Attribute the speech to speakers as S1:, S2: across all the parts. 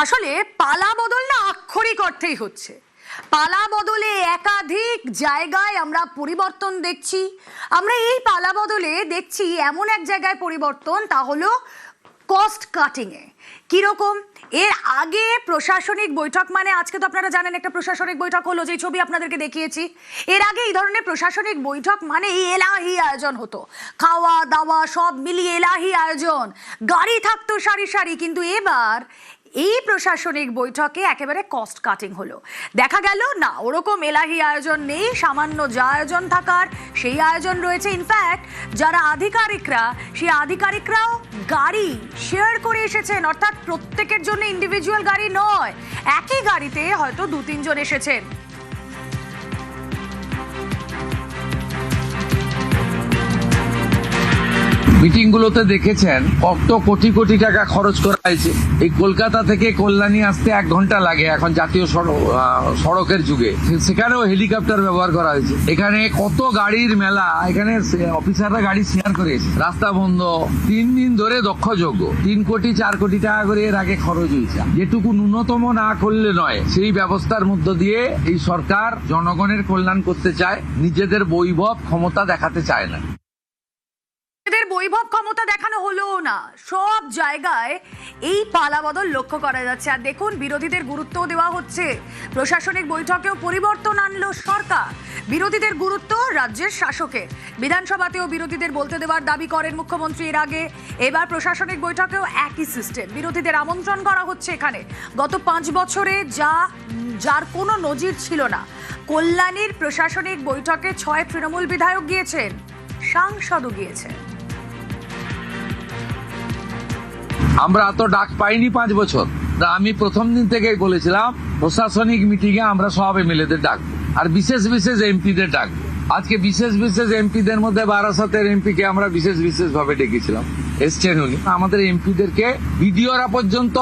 S1: আসলে পালা বদল না আক্ষরিক অর্থেই হচ্ছে। পালা বদলে একাধিক জায়গায় আমরা পরিবর্তন দেখছি। আমরা এই পালা বদলে দেখছি এমন এক জায়গায় পরিবর্তন, তা হলো কস্ট কাটিং এ। কিরকম? এর আগে প্রশাসনিক বৈঠক মানে আজকে তো আপনারা জানেন একটা প্রশাসনিক বৈঠক হলো, যে ছবি আপনাদেরকে দেখিয়েছি। এর আগে এই ধরনের প্রশাসনিক বৈঠক মানে এলাহি আয়োজন হতো, খাওয়া দাওয়া সব মিলিয়ে এলাহি আয়োজন, গাড়ি থাকতো সারি সারি। কিন্তু এবার এই প্রশাসনিক বৈঠকে একেবারে কস্ট কাটিং হলো। দেখা গেল না ওরকম এলাহি আয়োজন নেই, সামান্য যা আয়োজন থাকার সেই আয়োজন রয়েছে। ইনফ্যাক্ট যারা আধিকারিকরা, সেই আধিকারিকরাও গাড়ি শেয়ার করে এসেছেন, অর্থাৎ প্রত্যেকের জন্য ইন্ডিভিজুয়াল গাড়ি নয়, একই গাড়িতে হয়তো 2-3 জন এসেছেন।
S2: মিটিং গুলোতে দেখেছেন কত কোটি কোটি টাকা খরচ করা হয়েছে। এই কলকাতা থেকে কল্যাণী আসতে 1 ঘন্টা লাগে এখন জাতীয় সড়কের যুগে, সেখানেও হেলিকপ্টার ব্যবহার করা হয়েছে। এখানে কত গাড়ির মেলা, এখানে অফিসাররা গাড়ি শেয়ার করেছে। রাস্তা বন্ধ 3 দিন ধরে দক্ষযজ্ঞ, 3 কোটি 4 কোটি টাকা করে এর আগে খরচ হয়েছে। যেটুকু ন্যূনতম না করলে নয়, সেই ব্যবস্থার মধ্য দিয়ে এই সরকার জনগণের কল্যাণ করতে চায়, নিজেদের বৈভব ক্ষমতা দেখাতে চায় না।
S1: বৈভব ক্ষমতা দেখানো হলো না, সব জায়গায় এই পালাবদল লক্ষ্য করা যাচ্ছে। আর দেখুন, বিরোধীদের গুরুত্ব দেওয়া হচ্ছে। প্রশাসনিক বৈঠকেও পরিবর্তন আনলো সরকার, বিরোধীদের গুরুত্ব রাজ্যের শাসকের। বিধানসভাতেও বিরোধীদের বলতে দেওয়ার দাবি করেন মুখ্যমন্ত্রী এর আগে। এবার প্রশাসনিক বৈঠকেও একই সিস্টেম, বিরোধীদের আমন্ত্রণ করা হচ্ছে এখানে। গত 5 বছরে যার কোনো নজির ছিল না, কল্যাণীর প্রশাসনিক বৈঠকে 6 তৃণমূল বিধায়ক গিয়েছেন, সাংসদও গিয়েছেন।
S2: আমরা এত ডাক পাইনি 5 বছর। আমি প্রথম দিন থেকেই বলেছিলাম প্রশাসনিক মিটিং এ আমরা সব এমএলএদের ডাকবো, আর বিশেষ বিশেষ এমপিদের ডাকবো। আজকে বিশেষ বিশেষ এমপিদের মধ্যে বারাসাতের এমপি কে আমরা বিশেষ বিশেষ ভাবে ডেকেছিলাম, এসছেন উনি। আমাদের এমপিদেরকে বিডিওরা পর্যন্ত,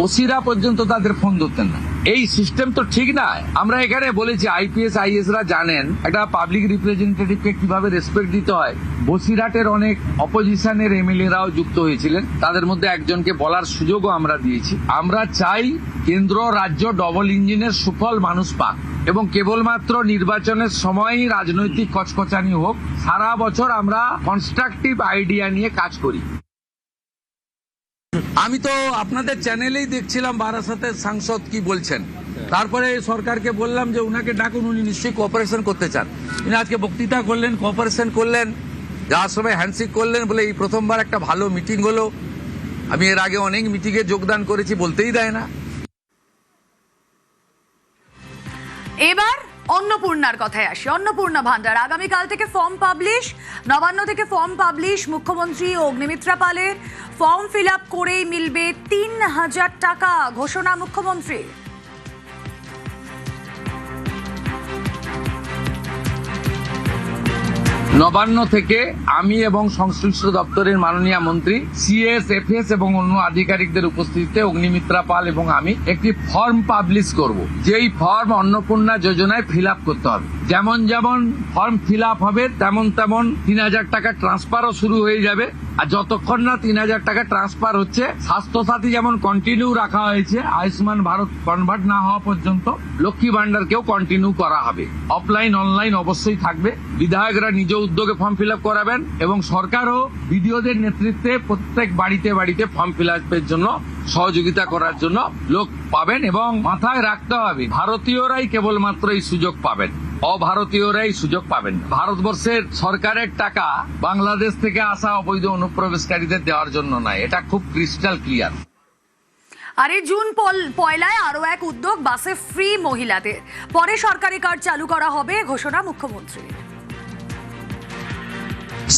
S2: ওসিরা পর্যন্ত তাদের ফোন ধরতেন না। এই সিস্টেম তো ঠিক না। আমরা এখানে বলেছি আইপিএস আইএস রা জানেন একটা পাবলিক রিপ্রেজেন্টেটিভকে কিভাবে রেসপেক্ট দিতে হয়। বসিরহাটের অনেক অপোজিশনের এমএলএ রাও যুক্ত হয়েছিলেন, তাদের মধ্যে একজনকে বলার সুযোগও আমরা দিয়েছি। আমরা চাই কেন্দ্র রাজ্য ডবল ইঞ্জিনের সুফল মানুষ পাক, এবং কেবলমাত্র নির্বাচনের সময়ই রাজনৈতিক কচকচানি হোক। সারা বছর আমরা কনস্ট্রাকটিভ আইডিয়া নিয়ে কাজ করি। আমি তো আপনাদের চ্যানেলেই দেখছিলাম বারাসাতের সাংসদ কি বলছেন। তারপরে সরকারকে বললাম যে উনাকে ডাকুন, উনি নিশ্চয়ই কোঅপারেশন করতে চান। উনি আজকে বক্তৃতা করলেন, কোঅপারেশন করলেন, যাওয়ার সময় হ্যান্ডশেক করলেন, বলে এই প্রথমবার একটা ভালো মিটিং হলো। আমি এর আগে অনেক মিটিংয়ে যোগদান করেছি, বলতেই দেয় না।
S1: এবার অন্নপূর্ণার কথায় আসি। অন্নপূর্ণা ভান্ডার আগামীকাল থেকে ফর্ম পাবলিশ, নবান্ন থেকে ফর্ম পাবলিশ। মুখ্যমন্ত্রী অগ্নিমিত্রা পালের ফর্ম ফিল আপ করেই মিলবে 3000 টাকা, ঘোষণা মুখ্যমন্ত্রী।
S2: নবান্ন থেকে আমি এবং সংশ্লিষ্ট দপ্তরের মাননীয় মন্ত্রী, সিএস, এফএস এবং অন্য আধিকারিকদের উপস্থিতিতে অগ্নিমিত্রা পাল এবং আমি একটি ফর্ম পাবলিশ করব। যেই ফর্ম অন্নপূর্ণা যোজনায় ফিল আপ করতে হবে। যেমন যেমন ফর্ম ফিল আপ হবে তেমন তেমন 3000 টাকা ট্রান্সফারও শুরু হয়ে যাবে। আর যতক্ষণ না 3000 টাকা ট্রান্সফার হচ্ছে, স্বাস্থ্যসাথী যেমন কন্টিনিউ রাখা হয়েছে, আয়ুষ্মান ভারত কনভার্ট না হওয়া পর্যন্ত লক্ষ্মী ভান্ডারকেও কন্টিনিউ করা হবে। অফলাইন অনলাইন অবশ্যই থাকবে। বিধায়করা নিজ উদ্যোগে ফর্ম ফিল আপ করাবেন, এবং সরকারও বিডিওদের নেতৃত্বে প্রত্যেক বাড়িতে বাড়িতে ফর্ম ফিল আপের জন্য সহযোগিতা করার জন্য লোক পাবেন। এবং মাথায় রাখতে হবে, ভারতীয়রাই কেবলমাত্র এই সুযোগ পাবেন, অভারতীয়রাই সুযোগ পাবেন। ভারতবর্ষের সরকারের টাকা বাংলাদেশ থেকে আসা অবৈধ অনুপ্রবেশকারীদের দেওয়ার জন্য নয়, এটা খুব ক্রিস্টাল ক্লিয়ার।
S1: আর এই জুন পয়লায় আরো এক উদ্যোগ, বাসে ফ্রি মহিলাদের, পরে সরকারি কার্ড চালু করা হবে, ঘোষণা মুখ্যমন্ত্রী।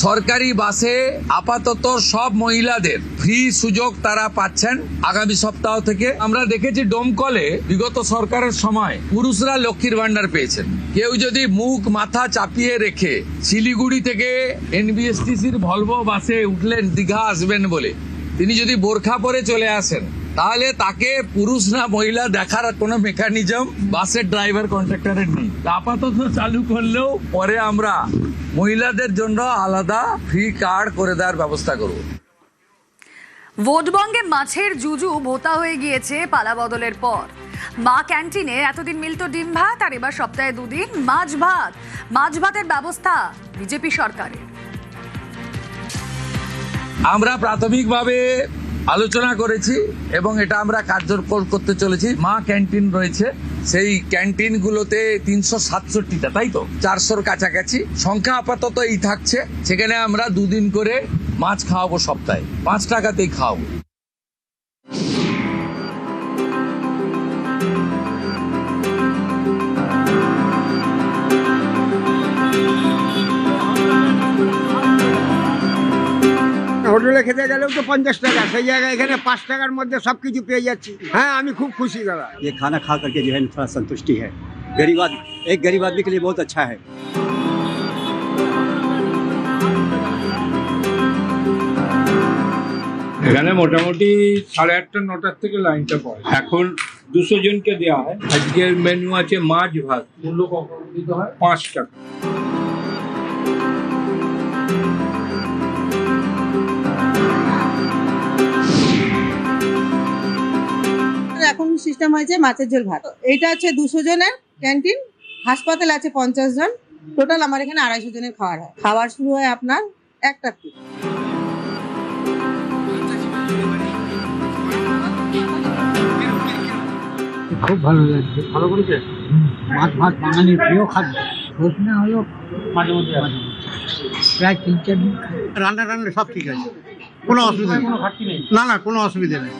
S2: সরকারি বাসে আপাতত সব মহিলাদের ফ্রি সুযোগ তারা পাচ্ছেন আগামী সপ্তাহ থেকে। আমরা দেখেছি ডোমকলে বিগত সরকারের সময় পুরুষরা লক্ষ্মীর ভান্ডার পেয়েছেন। কেউ যদি মুখ মাথা চাপিয়ে রেখে শিলিগুড়ি থেকে এনবিএসটিসির ভলভো বাসে উঠলেন দীঘা আসবেন বলে, তিনি যদি বোরখা পরে চলে আসেন, তাহলে তাকে পুরুষ না মহিলা দেখার কোনো মেকানিজম বাসের ড্রাইভার কন্ট্রাক্টরের নেই। আপাতত চালু করলেও পরে আমরা মহিলাদের জন্য আলাদা ফ্রি কার্ড করে দেওয়ার ব্যবস্থা করব।
S1: ভোটবঙ্গে মাছের জুজু ভোতা হয়ে গিয়েছে পালা বদলের পর। মা ক্যান্টিনে এতদিন মিলত ডিম ভাত, আর এবার সপ্তাহে 2 দিন মাছ ভাত। মাছ ভাতের ব্যবস্থা বিজেপি সরকারের।
S2: আমরা প্রাথমিকভাবে আলোচনা করেছি এবং এটা আমরা কার্যকর করতে চলেছি। মা ক্যান্টিন রয়েছে, সেই ক্যান্টিনগুলোতে 367টা, তাই তো 400-র কাছাকাছি সংখ্যা আপাতত এই থাকছে। সেখানে আমরা 2 দিন করে মাছ খাওয়াবো, সপ্তাহে 5 টাকাতেই খাওয়াবো।
S3: হোটেলে খেতে গেলেও তো 50 টাকা, সেই জায়গায় এখানে 5 টাকার মধ্যে সবকিছু পেয়ে যাচ্ছি। হ্যাঁ, আমি খুব খুশি দাদা।
S4: ये खाना खा करके जो है थोड़ा संतुष्टि है। एक गरीब आदमी के लिए बहुत अच्छा है।
S5: এখানে মোটামুটি 8:30-9টার থেকে লাইনটা পড়ে। এখন 200 জনকে দেওয়া হয়। আজকের মেনু আছে মাছ ভাত, মূল্য কত দিতে হয়? 5 টাকা।
S6: এখন সিস্টেম হয়েছে মাছের ঝোল ভাত। এইটা হচ্ছে 200 জনের ক্যান্টিন, হাসপাতাল আছে 50 জন, টোটাল আমার এখানে 250 জনের খাবার হয়। খাবার শুরু হয় আপনার 1টা থেকে।
S3: খুব ভালো লাগছে, ভালো করেছে। মাছ ভাত বাঙালির প্রিয় খাদ্য। প্রশ্ন হলো মাঝে মধ্যে প্রায় 3-4 দিন রান্না সব ঠিক আছে, কোনো অসুবিধা নেই। না, কোনো অসুবিধা নেই।